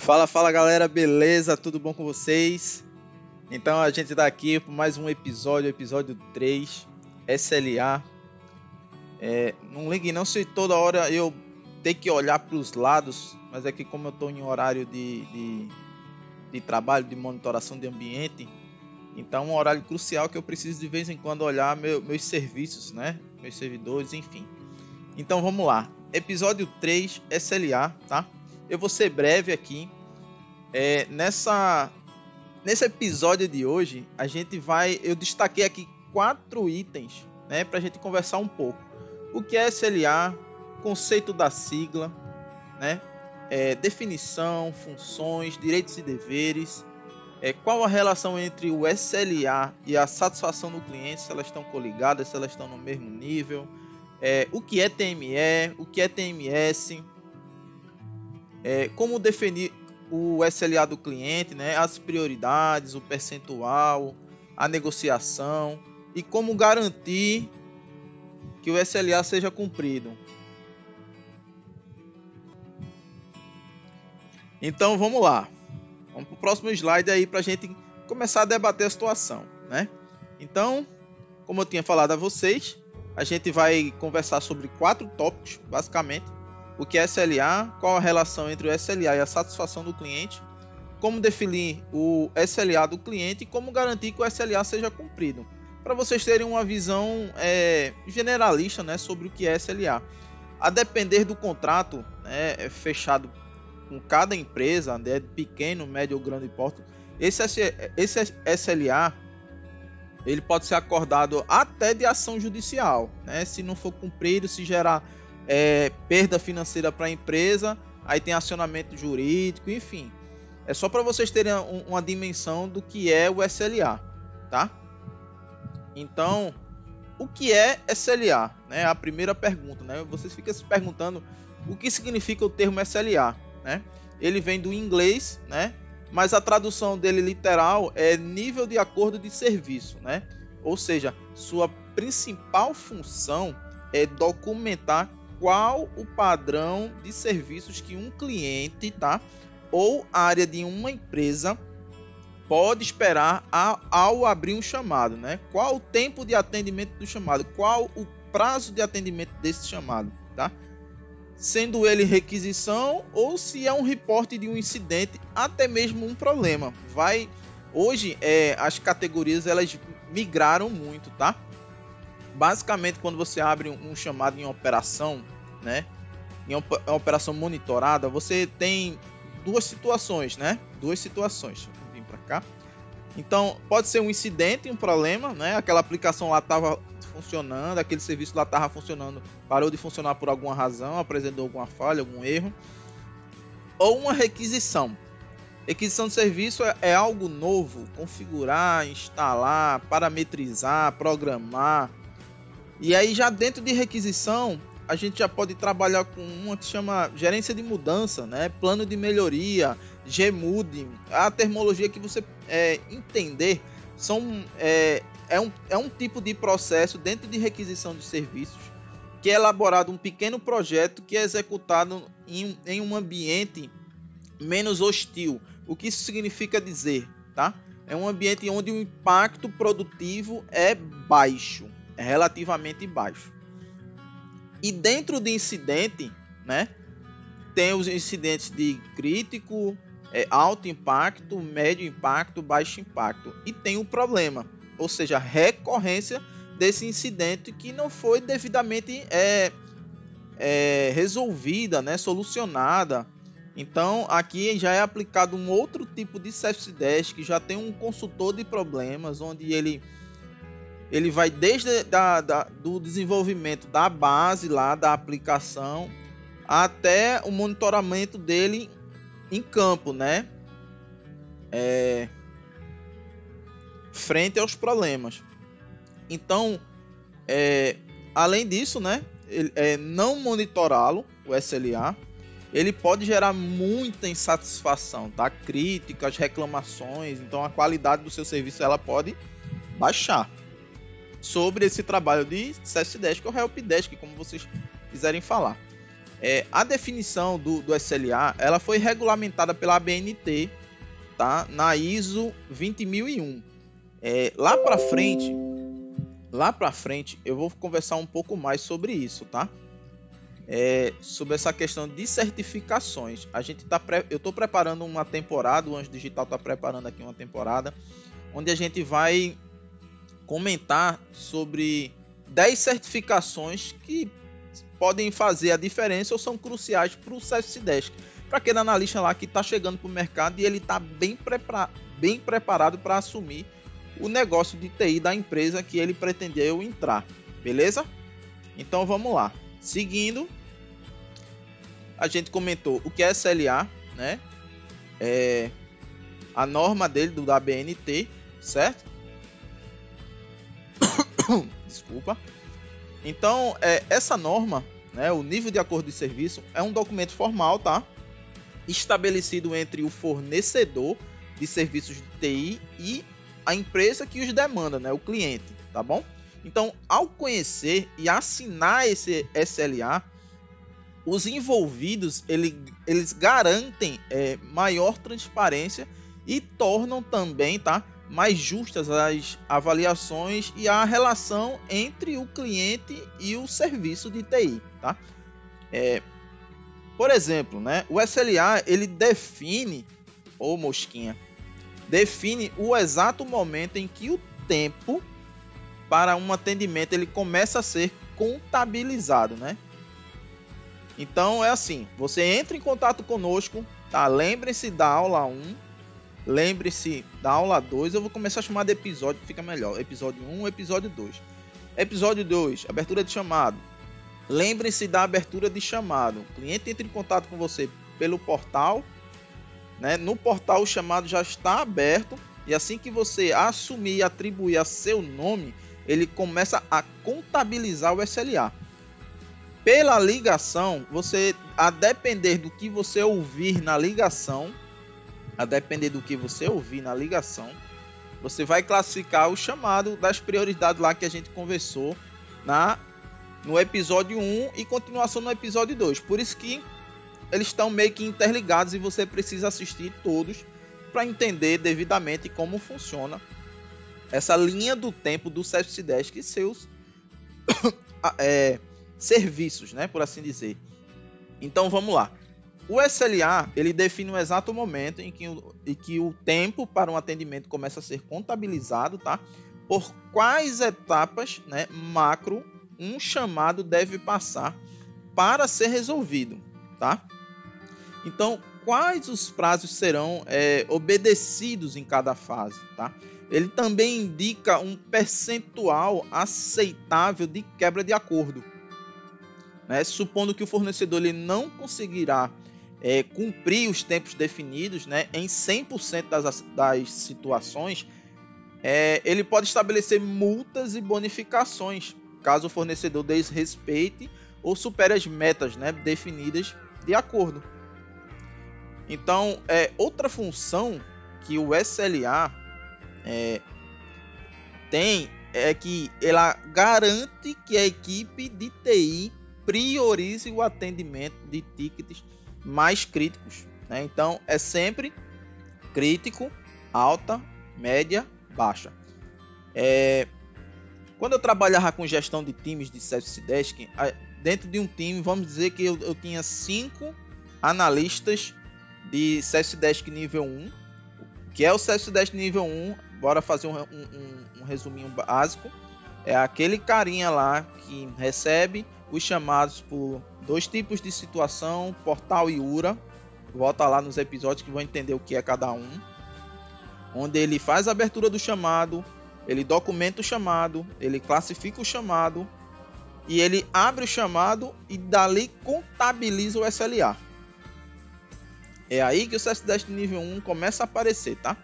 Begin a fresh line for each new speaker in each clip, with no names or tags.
Fala galera, beleza? Tudo bom com vocês? Então a gente tá aqui para mais um episódio 3, SLA. Não ligue não se toda hora eu ter que olhar para os lados, mas é que como eu estou em horário de trabalho, de monitoração de ambiente, então é um horário crucial que eu preciso de vez em quando olhar meus serviços, né? Meus servidores, enfim. Então vamos lá, episódio 3, SLA, tá? Eu vou ser breve aqui. Nesse episódio de hoje, eu destaquei aqui 4 itens, né, para a gente conversar um pouco. O que é SLA, conceito da sigla, né, definição, funções, direitos e deveres, qual a relação entre o SLA e a satisfação do cliente, se elas estão coligadas, se elas estão no mesmo nível, o que é TME, o que é TMS, como definir o SLA do cliente, né, as prioridades, o percentual, a negociação e como garantir que o SLA seja cumprido. Então vamos lá, vamos para o próximo slide aí para a gente começar a debater a situação, né? Então, como eu tinha falado a vocês, a gente vai conversar sobre 4 tópicos, basicamente. O que é SLA, qual a relação entre o SLA e a satisfação do cliente, como definir o SLA do cliente e como garantir que o SLA seja cumprido. Para vocês terem uma visão generalista, né, sobre o que é SLA. A depender do contrato, né, fechado com cada empresa, né, pequeno, médio ou grande porte, esse SLA ele pode ser acordado até de ação judicial, né, se não for cumprido, se gerar perda financeira para a empresa, aí tem acionamento jurídico, enfim. É só para vocês terem uma dimensão do que é o SLA, tá? Então, o que é SLA? Né? A primeira pergunta, né? Vocês ficam se perguntando o que significa o termo SLA, né? Ele vem do inglês, né? Mas a tradução dele literal é nível de acordo de serviço, né? Ou seja, sua principal função é documentar qual o padrão de serviços que um cliente, tá, ou área de uma empresa pode esperar ao abrir um chamado, né? Qual o tempo de atendimento do chamado, qual o prazo de atendimento desse chamado, tá? Sendo ele requisição ou se é um reporte de um incidente, até mesmo um problema. Hoje as categorias elas migraram muito, tá? Basicamente, quando você abre um chamado em operação, né, em uma operação monitorada, você tem duas situações, né? Deixa eu vir para cá. Então, pode ser um incidente, um problema, né? Aquela aplicação lá estava funcionando, aquele serviço lá estava funcionando, parou de funcionar por alguma razão, apresentou alguma falha, algum erro. Ou uma requisição. Requisição de serviço é algo novo, configurar, instalar, parametrizar, programar. E aí já dentro de requisição, a gente já pode trabalhar com uma que chama gerência de mudança, né? Plano de melhoria, GMUD, a terminologia que você entender, é um tipo de processo dentro de requisição de serviços, que é elaborado um pequeno projeto que é executado em um ambiente menos hostil. O que isso significa dizer, tá? É um ambiente onde o impacto produtivo é baixo. É relativamente baixo. E dentro de incidente, né, tem os incidentes de crítico, alto impacto, médio impacto, baixo impacto. E tem o problema, ou seja, a recorrência desse incidente que não foi devidamente resolvida, né, solucionada. Então, aqui já é aplicado um outro tipo de Service Desk, que já tem um consultor de problemas, onde ele vai desde do desenvolvimento da base lá da aplicação até o monitoramento dele em campo, né? Frente aos problemas. Então, além disso, né? Não monitorá-lo, o SLA, ele pode gerar muita insatisfação, tá? Críticas, reclamações. Então, a qualidade do seu serviço ela pode baixar. Sobre esse trabalho de Service Desk ou Help Desk, como vocês quiserem falar. A definição do SLA, ela foi regulamentada pela ABNT, tá? Na ISO 20001. Lá para frente, eu vou conversar um pouco mais sobre isso, tá? Sobre essa questão de certificações. Eu estou preparando uma temporada, o Anjo Digital está preparando aqui uma temporada, onde a gente vai comentar sobre 10 certificações que podem fazer a diferença ou são cruciais para o Service Desk, para aquele analista lá que está chegando para o mercado e ele está bem preparado para assumir o negócio de TI da empresa que ele pretendeu entrar, beleza? Então vamos lá. Seguindo, a gente comentou o que é SLA, né? A norma dele do ABNT, certo? Desculpa. Então, essa norma, né, o nível de acordo de serviço, é um documento formal, tá? Estabelecido entre o fornecedor de serviços de TI e a empresa que os demanda, né, o cliente, tá bom? Então, ao conhecer e assinar esse SLA, os envolvidos eles garantem maior transparência e tornam também, tá, mais justas as avaliações e a relação entre o cliente e o serviço de TI, tá? Por exemplo, né, o SLA ele define o exato momento em que o tempo para um atendimento ele começa a ser contabilizado, né? Então é assim, você entra em contato conosco, tá? Lembre-se da aula 1, lembre-se da aula 2, eu vou começar a chamar de episódio, fica melhor. Episódio 1, episódio 2. Episódio 2, abertura de chamado. Lembre-se da abertura de chamado. O cliente entra em contato com você pelo portal, né? No portal o chamado já está aberto e assim que você assumir e atribuir a seu nome, ele começa a contabilizar o SLA. Pela ligação, a depender do que você ouvir na ligação, você vai classificar o chamado das prioridades lá que a gente conversou no episódio 1 e continuação no episódio 2. Por isso que eles estão meio que interligados e você precisa assistir todos para entender devidamente como funciona essa linha do tempo do Service Desk e seus serviços, né, por assim dizer. Então vamos lá. O SLA ele define o exato momento em que o tempo para um atendimento começa a ser contabilizado, tá? Por quais etapas, né, macro um chamado deve passar para ser resolvido, tá? Então, quais os prazos serão obedecidos em cada fase, tá? Ele também indica um percentual aceitável de quebra de acordo, né? Supondo que o fornecedor ele não conseguirá cumprir os tempos definidos, né, em 100% das situações, ele pode estabelecer multas e bonificações caso o fornecedor desrespeite ou supere as metas, né, definidas de acordo. Então, outra função que o SLA tem é que ela garante que a equipe de TI priorize o atendimento de tickets mais críticos, né? Então, é sempre crítico, alta, média, baixa. Quando eu trabalhava com gestão de times de Service Desk, dentro de um time, vamos dizer que eu tinha 5 analistas de Service Desk nível 1, que é o Service Desk nível 1, bora fazer um resuminho básico. É aquele carinha lá que recebe os chamados por 2 tipos de situação, portal e URA. Volta lá nos episódios que vão entender o que é cada um. Onde ele faz a abertura do chamado, ele documenta o chamado, ele classifica o chamado e ele abre o chamado e dali contabiliza o SLA. É aí que o Service Desk nível 1 começa a aparecer, tá?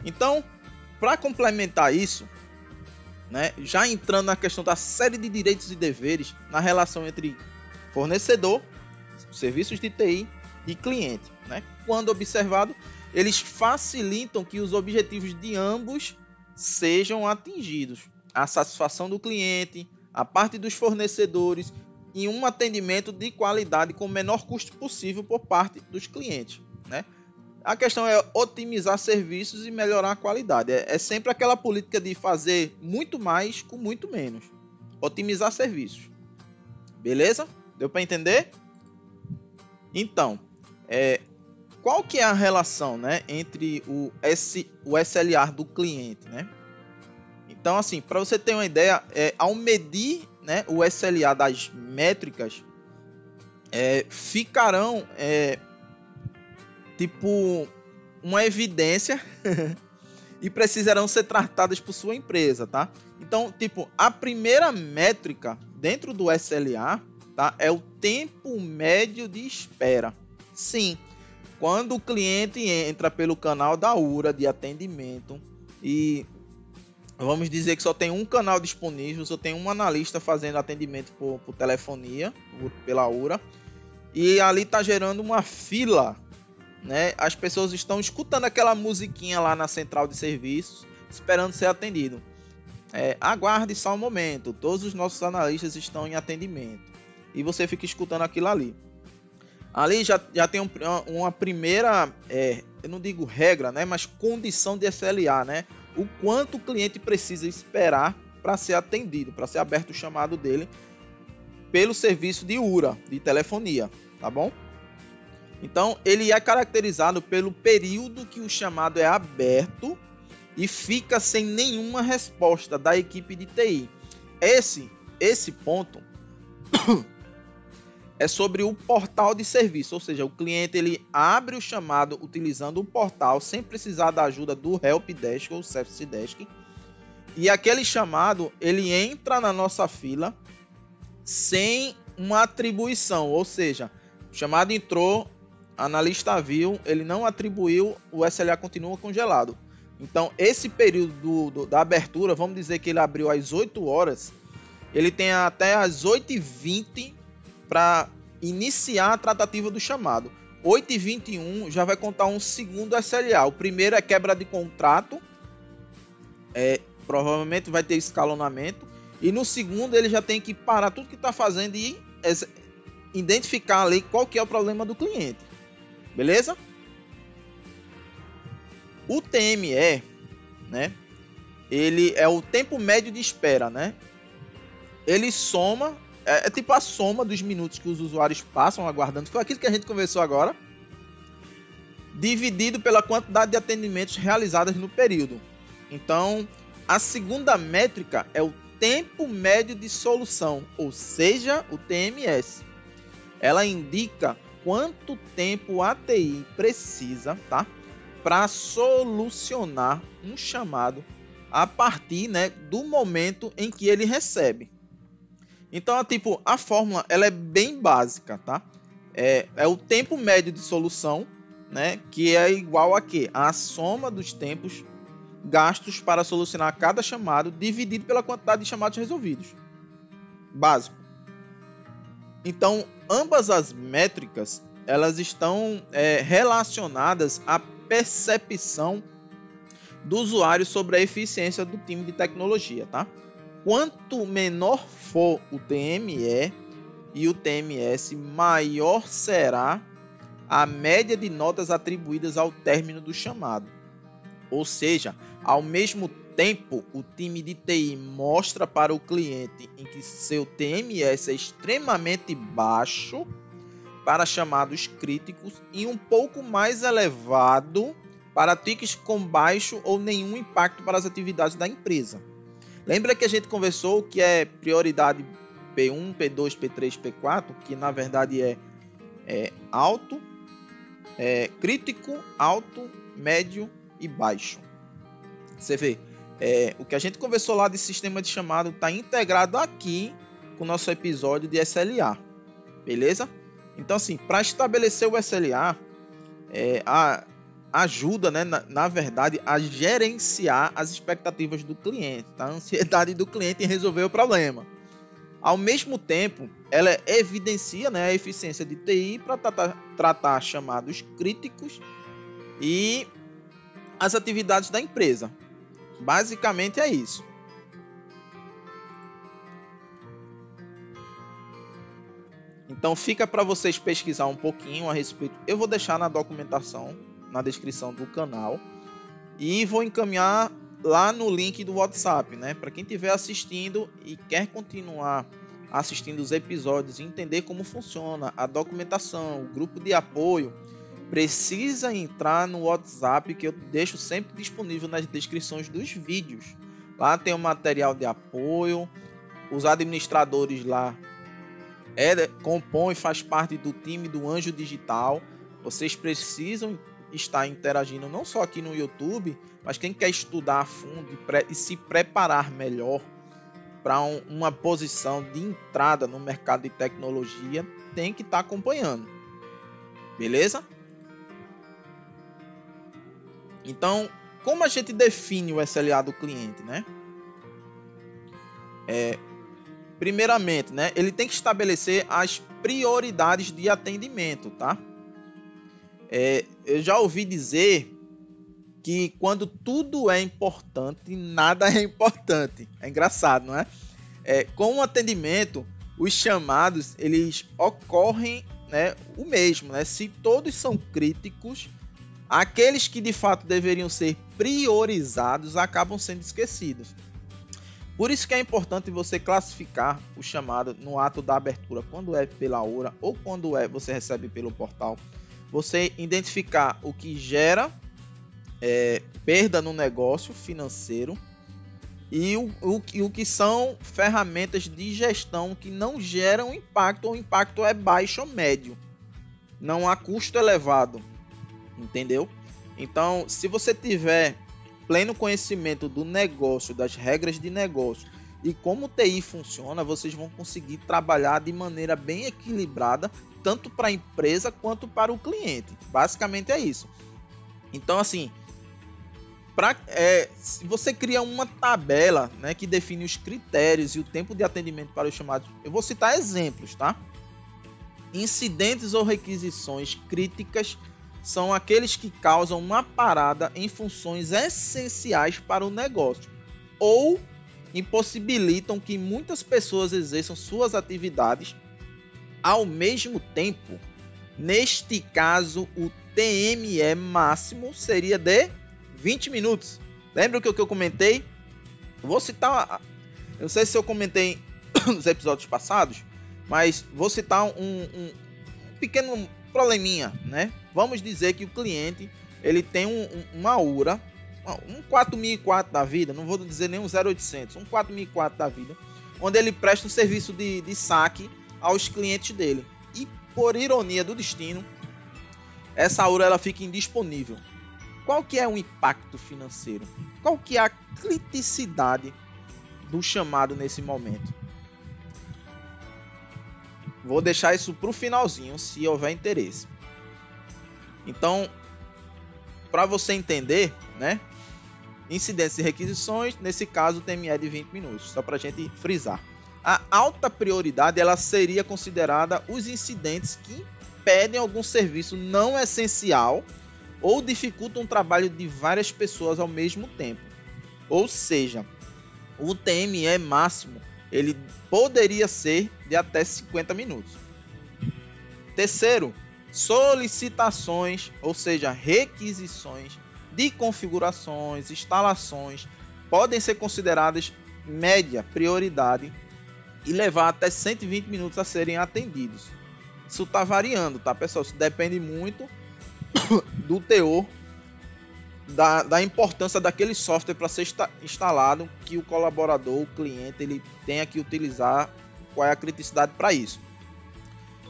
Então, para complementar isso, né, já entrando na questão da série de direitos e deveres na relação entre fornecedor, serviços de TI e cliente, né? Quando observado, eles facilitam que os objetivos de ambos sejam atingidos. A satisfação do cliente, a parte dos fornecedores em um atendimento de qualidade com o menor custo possível por parte dos clientes, né? A questão é otimizar serviços e melhorar a qualidade. É sempre aquela política de fazer muito mais com muito menos. Otimizar serviços. Beleza? Deu para entender? Então, qual que é a relação, né, entre o SLA do cliente, né? Então, assim, para você ter uma ideia, ao medir, né, o SLA das métricas, ficarão tipo uma evidência e precisarão ser tratadas por sua empresa, tá? Então, tipo, a primeira métrica dentro do SLA, tá, é o tempo médio de espera. Sim, quando o cliente entra pelo canal da URA de atendimento e vamos dizer que só tem um canal disponível, só tem um analista fazendo atendimento por telefonia, pela URA, e ali está gerando uma fila, né? As pessoas estão escutando aquela musiquinha lá na central de serviços, esperando ser atendido. Aguarde só um momento, todos os nossos analistas estão em atendimento. E você fica escutando aquilo ali. Ali já tem uma primeira, eu não digo regra, né, mas condição de SLA, né? O quanto o cliente precisa esperar para ser atendido, para ser aberto o chamado dele pelo serviço de URA, de telefonia, tá bom? Então, ele é caracterizado pelo período que o chamado é aberto e fica sem nenhuma resposta da equipe de TI. Esse ponto é sobre o portal de serviço, ou seja, o cliente ele abre o chamado utilizando o portal sem precisar da ajuda do Helpdesk ou Service Desk, e aquele chamado ele entra na nossa fila sem uma atribuição, ou seja, o chamado entrou, a analista viu, ele não atribuiu, o SLA continua congelado. Então, esse período da abertura, vamos dizer que ele abriu às 8 horas, ele tem até às 8h20 para iniciar a tratativa do chamado. 8h21 já vai contar um segundo SLA. O primeiro é quebra de contrato, provavelmente vai ter escalonamento. E no segundo ele já tem que parar tudo que está fazendo e identificar ali qual que é o problema do cliente. Beleza? O TME, né? Ele é o tempo médio de espera, né? Ele soma, tipo a soma dos minutos que os usuários passam aguardando, foi aquilo que a gente conversou agora, dividido pela quantidade de atendimentos realizados no período. Então, a segunda métrica é o tempo médio de solução, ou seja, o TMS. Ela indica quanto tempo a TI precisa, tá, para solucionar um chamado a partir, né, do momento em que ele recebe. Então, tipo, a fórmula ela é bem básica, tá? É o tempo médio de solução, né, que é igual a quê? A soma dos tempos gastos para solucionar cada chamado dividido pela quantidade de chamados resolvidos. Básico. Então, ambas as métricas elas estão relacionadas à percepção do usuário sobre a eficiência do time de tecnologia, tá? Quanto menor for o TME e o TMS, maior será a média de notas atribuídas ao término do chamado. Ou seja, ao mesmo tempo, o time de TI mostra para o cliente em que seu TMS é extremamente baixo para chamados críticos e um pouco mais elevado para tickets com baixo ou nenhum impacto para as atividades da empresa. Lembra que a gente conversou que é prioridade P1, P2, P3, P4, que na verdade é alto, crítico, alto, médio e baixo. Você vê, o que a gente conversou lá de sistema de chamado está integrado aqui com o nosso episódio de SLA, beleza? Então, assim, para estabelecer o SLA, ajuda, né, na verdade, a gerenciar as expectativas do cliente, tá? A ansiedade do cliente em resolver o problema. Ao mesmo tempo, ela evidencia, né, a eficiência de TI para tratar chamados críticos e as atividades da empresa. Basicamente é isso. Então fica para vocês pesquisar um pouquinho a respeito. Eu vou deixar na documentação, na descrição do canal, e vou encaminhar lá no link do WhatsApp, né? Para quem estiver assistindo e quer continuar assistindo os episódios e entender como funciona a documentação, o grupo de apoio, precisa entrar no WhatsApp, que eu deixo sempre disponível nas descrições dos vídeos. Lá tem o material de apoio, os administradores lá compõem, faz parte do time do Anjo Digital. Vocês precisam estar interagindo não só aqui no YouTube, mas quem quer estudar a fundo e se preparar melhor para uma posição de entrada no mercado de tecnologia, tem que estar acompanhando. Beleza? Então, como a gente define o SLA do cliente, né? Primeiramente, né, ele tem que estabelecer as prioridades de atendimento, tá? Eu já ouvi dizer que quando tudo é importante, nada é importante. É engraçado, não é? Com o atendimento, os chamados, eles ocorrem, né, o mesmo, né? Se todos são críticos, aqueles que de fato deveriam ser priorizados acabam sendo esquecidos. Por isso que é importante você classificar o chamado no ato da abertura, quando é pela hora ou quando você recebe pelo portal. Você identificar o que gera perda no negócio financeiro e o que são ferramentas de gestão que não geram impacto, ou o impacto é baixo ou médio. Não há custo elevado, entendeu? Então, se você tiver pleno conhecimento do negócio, das regras de negócio e como o TI funciona, vocês vão conseguir trabalhar de maneira bem equilibrada, tanto para a empresa quanto para o cliente. Basicamente é isso. Então, assim, se você cria uma tabela, né, que define os critérios e o tempo de atendimento para os chamados, eu vou citar exemplos, tá? Incidentes ou requisições críticas são aqueles que causam uma parada em funções essenciais para o negócio ou impossibilitam que muitas pessoas exerçam suas atividades ao mesmo tempo. Neste caso, o TME máximo seria de 20 minutos. Lembra o que eu comentei? Vou citar, eu não sei se eu comentei nos episódios passados, mas vou citar um pequeno probleminha, né? Vamos dizer que o cliente ele tem uma URA, um 4004 da vida, não vou dizer nem um 0800, um 4004 da vida, onde ele presta um serviço de saque aos clientes dele. E por ironia do destino, essa URA ela fica indisponível. Qual que é o impacto financeiro? Qual que é a criticidade do chamado nesse momento? Vou deixar isso para o finalzinho, se houver interesse. Então, para você entender, né? Incidentes e requisições, nesse caso o TME de 20 minutos, só para a gente frisar. A alta prioridade ela seria considerada os incidentes que impedem algum serviço não essencial ou dificultam o trabalho de várias pessoas ao mesmo tempo. Ou seja, o TME máximo ele poderia ser de até 50 minutos. Terceiro, solicitações, ou seja, requisições de configurações, instalações, podem ser consideradas média prioridade e levar até 120 minutos a serem atendidos. Isso está variando, tá, pessoal? Isso depende muito do teor da importância daquele software para ser instalado, que o colaborador, o cliente, ele tenha que utilizar, qual é a criticidade para isso.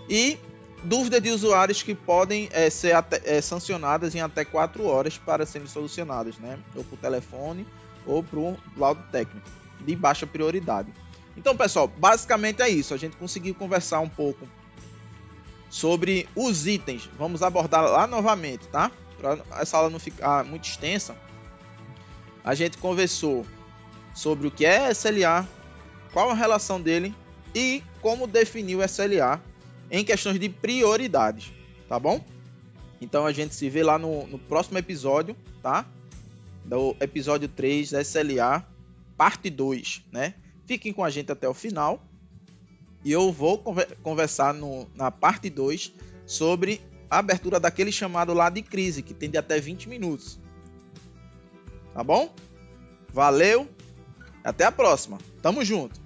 E dúvidas de usuários que podem ser sancionadas em até 4 horas para serem solucionadas, né? Ou por telefone ou para o laudo técnico de baixa prioridade. Então, pessoal, basicamente é isso. A gente conseguiu conversar um pouco sobre os itens. Vamos abordar lá novamente, tá? Para essa aula não ficar muito extensa, a gente conversou sobre o que é SLA, qual a relação dele e como definir o SLA em questões de prioridades, tá bom? Então a gente se vê lá no próximo episódio, tá? Do episódio 3 da SLA, parte 2, né? Fiquem com a gente até o final E eu vou conversar na parte 2 sobre a abertura daquele chamado lá de crise, que tem de até 20 minutos. Tá bom? Valeu, até a próxima. Tamo junto.